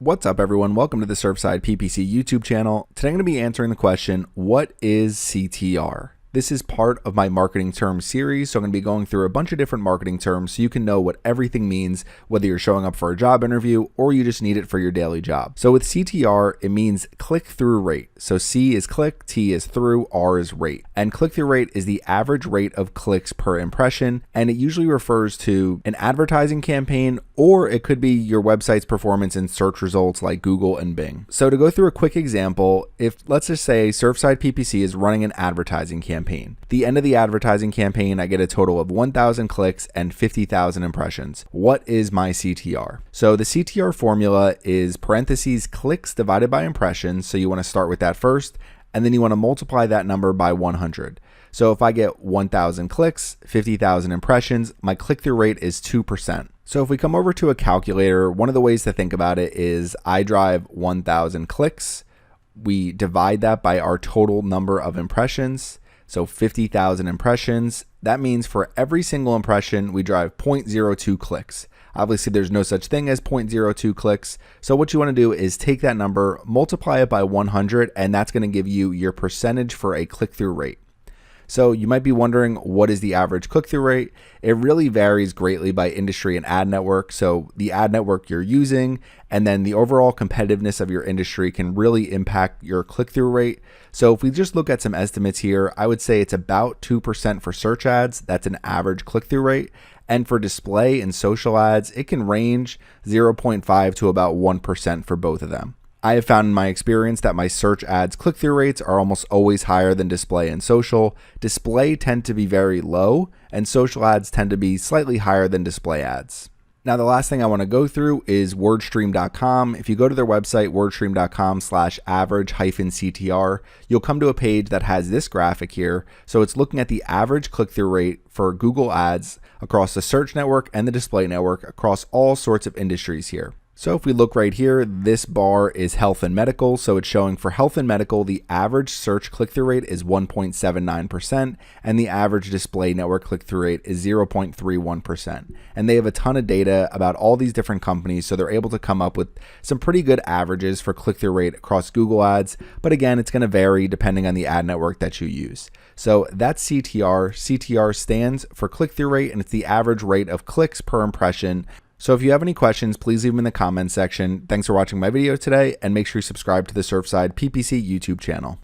What's up, everyone? Welcome to the Surfside PPC YouTube channel. Today I'm going to be answering the question, what is CTR? This is part of my marketing terms series, so I'm going to be going through a bunch of different marketing terms so you can know what everything means, whether you're showing up for a job interview or you just need it for your daily job. So with CTR, it means click-through rate. So C is click, T is through, R is rate. And click-through rate is the average rate of clicks per impression, and it usually refers to an advertising campaign, or it could be your website's performance in search results like Google and Bing. So to go through a quick example, if let's just say Surfside PPC is running an advertising campaign. The end of the advertising campaign, I get a total of 1,000 clicks and 50,000 impressions. What is my CTR? So the CTR formula is parentheses clicks divided by impressions. So you want to start with that first, and then you want to multiply that number by 100. So if I get 1,000 clicks, 50,000 impressions, my click-through rate is 2%. So if we come over to a calculator, one of the ways to think about it is I drive 1,000 clicks. We divide that by our total number of impressions. So 50,000 impressions. That means for every single impression, we drive 0.02 clicks. Obviously, there's no such thing as 0.02 clicks. So what you want to do is take that number, multiply it by 100, and that's going to give you your percentage for a click-through rate. So you might be wondering, what is the average click-through rate? It really varies greatly by industry and ad network. So the ad network you're using and then the overall competitiveness of your industry can really impact your click-through rate. So if we just look at some estimates here, I would say it's about 2% for search ads. That's an average click-through rate. And for display and social ads, it can range 0.5 to about 1% for both of them. I have found in my experience that my search ads click-through rates are almost always higher than display and social. Display tend to be very low, and social ads tend to be slightly higher than display ads. Now, the last thing I want to go through is wordstream.com. If you go to their website, wordstream.com/average-CTR, you'll come to a page that has this graphic here. So it's looking at the average click-through rate for Google ads across the search network and the display network across all sorts of industries here. So if we look right here, this bar is health and medical. So it's showing for health and medical, the average search click-through rate is 1.79%, and the average display network click-through rate is 0.31%. And they have a ton of data about all these different companies, so they're able to come up with some pretty good averages for click-through rate across Google ads. But again, it's going to vary depending on the ad network that you use. So that's CTR. CTR stands for click-through rate, and it's the average rate of clicks per impression. So if you have any questions, please leave them in the comments section. Thanks for watching my video today, and make sure you subscribe to the Surfside PPC YouTube channel.